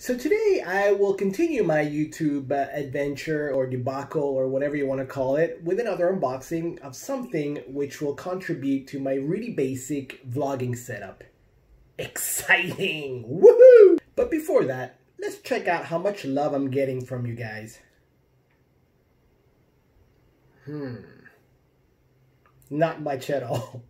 So today I will continue my YouTube adventure or debacle or whatever you want to call it with another unboxing of something which will contribute to my really basic vlogging setup. Exciting! Woohoo! But before that, let's check out how much love I'm getting from you guys. Not much at all.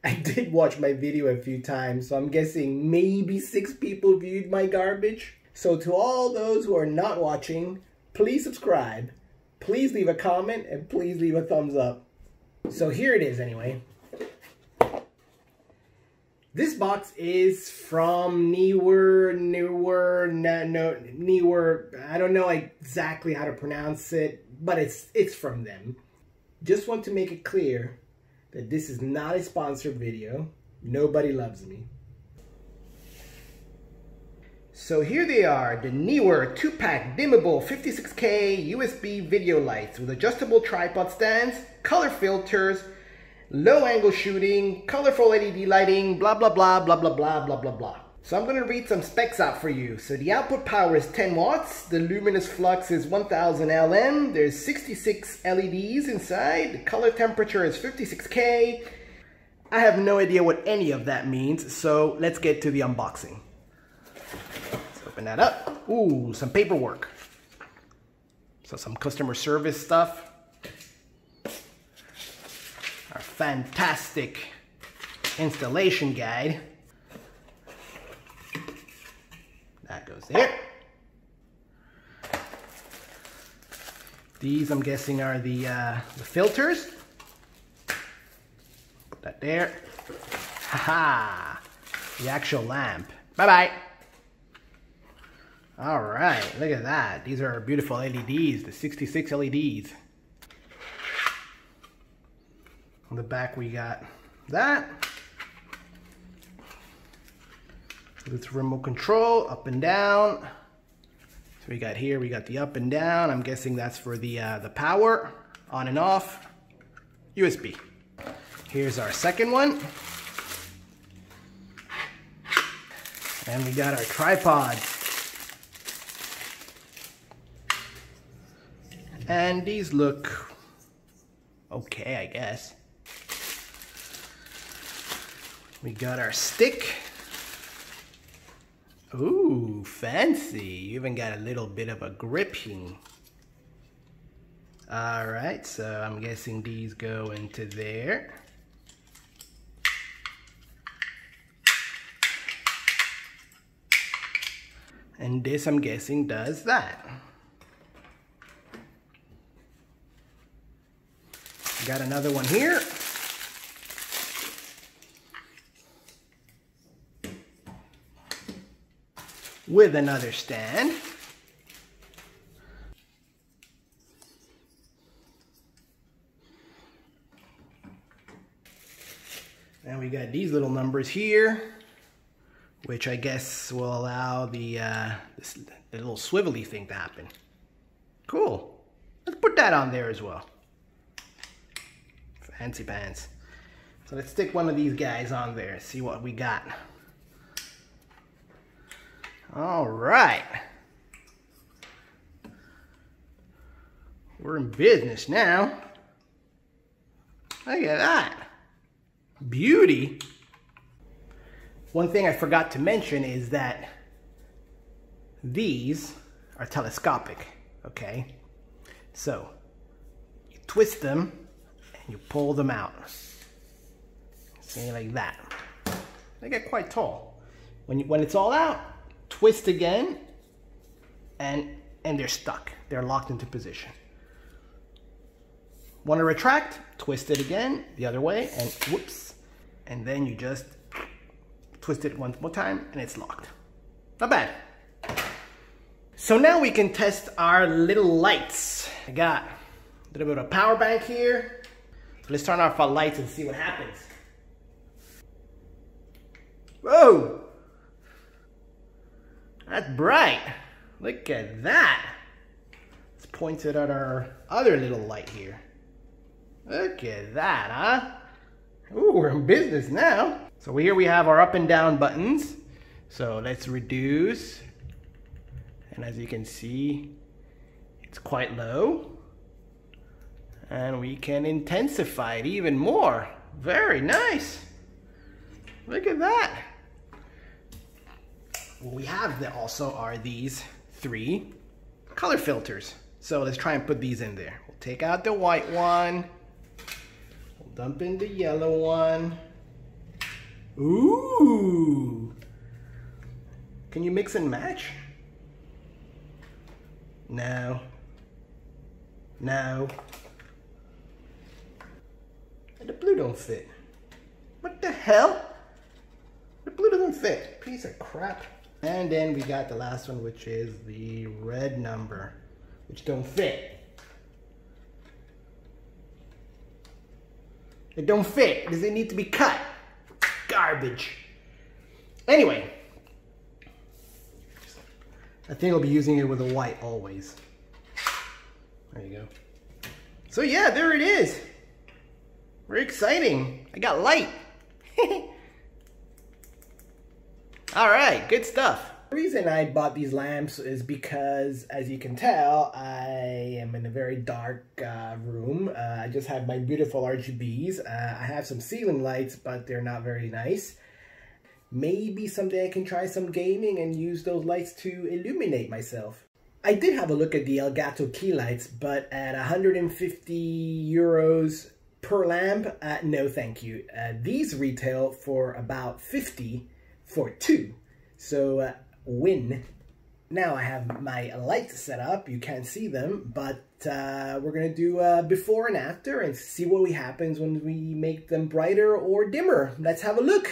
I did watch my video a few times, so I'm guessing maybe 6 people viewed my garbage. So to all those who are not watching, please subscribe, please leave a comment, and please leave a thumbs up. So here it is anyway. This box is from Neewer. I don't know exactly how to pronounce it, but it's from them. Just want to make it clear that this is not a sponsored video. Nobody loves me. So here they are, the Neewer 2-pack dimmable 56K USB video lights with adjustable tripod stands, color filters, low angle shooting, colorful LED lighting, blah blah blah blah blah blah blah blah blah. So I'm going to read some specs out for you. So the output power is 10 watts, the luminous flux is 1000 LM, there's 66 LEDs inside, the color temperature is 56K. I have no idea what any of that means, so let's get to the unboxing. Let's open that up. Ooh, some paperwork. So some customer service stuff. Our fantastic installation guide. That goes there. These, I'm guessing, are the filters. Put that there. Haha! The actual lamp. Bye-bye! Alright, look at that. These are beautiful LEDs, the 66 LEDs. On the back we got that. It's remote control, up and down. So we got here, we got the up and down. I'm guessing that's for the power, on and off. USB. Here's our second one. And we got our tripod. And these look okay, I guess. We got our stick. Ooh, fancy. You even got a little bit of a grip here. Alright, so I'm guessing these go into there. And this, I'm guessing, does that. Got another one here. With another stand. And we got these little numbers here, which I guess will allow the little swivelly thing to happen. Cool. Let's put that on there as well. Fancy pants. So let's stick one of these guys on there, see what we got. All right. We're in business now. Look at that. Beauty. One thing I forgot to mention is that these are telescopic, okay? So you twist them and you pull them out. See, like that. They get quite tall. When it's all out, twist again, and they're stuck. They're locked into position. Want to retract? Twist it again, the other way, and whoops. And then you just twist it one more time, and it's locked. Not bad. So now we can test our little lights. I got a little bit of a power bank here. So let's turn off our lights and see what happens. Whoa! That's bright. Look at that. Let's point it at our other little light here. Look at that, huh? Ooh, we're in business now. So here we have our up and down buttons. So let's reduce, And as you can see, it's quite low. And we can intensify it even more. Very nice. Look at that. What we have there also are these 3 color filters. So let's try and put these in there. We'll take out the white one. We'll dump in the yellow one. Ooh. Can you mix and match? No. No. And the blue don't fit. What the hell? The blue doesn't fit. Piece of crap. And then we got the last one, which is the red number, which don't fit. It don't fit because they need to be cut. Garbage. Anyway, I think I'll be using it with a white always. There you go. So yeah, there it is. Very exciting. I got light. All right, good stuff. The reason I bought these lamps is because, as you can tell, I am in a very dark room. I just have my beautiful RGBs. I have some ceiling lights, but they're not very nice. Maybe someday I can try some gaming and use those lights to illuminate myself. I did have a look at the Elgato key lights, but at 150 euros per lamp, no thank you. These retail for about 50 for 2. So win. Now I have my lights set up. You can't see them, but we're gonna do before and after and see what happens when we make them brighter or dimmer. Let's have a look.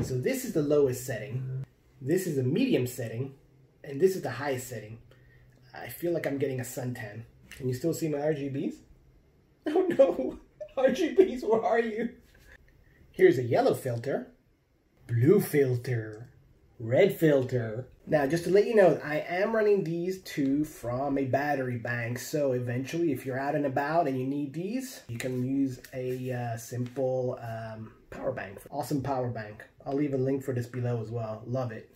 So this is the lowest setting. This is a medium setting, and this is the highest setting. I feel like I'm getting a suntan. Can you still see my RGBs? Oh no, RGBs, where are you? Here's a yellow filter, blue filter, red filter. Now, just to let you know, I am running these 2 from a battery bank. So eventually, if you're out and about and you need these, you can use a simple power bank. Awesome power bank. I'll leave a link for this below as well. Love it.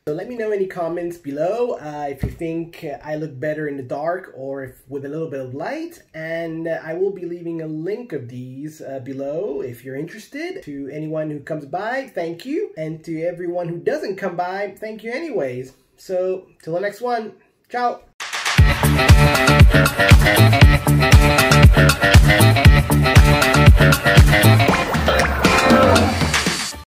So let me know any comments below if you think I look better in the dark or if with a little bit of light. And I will be leaving a link of these below if you're interested. To anyone who comes by, thank you. And to everyone who doesn't come by, thank you anyways. So till the next one, ciao.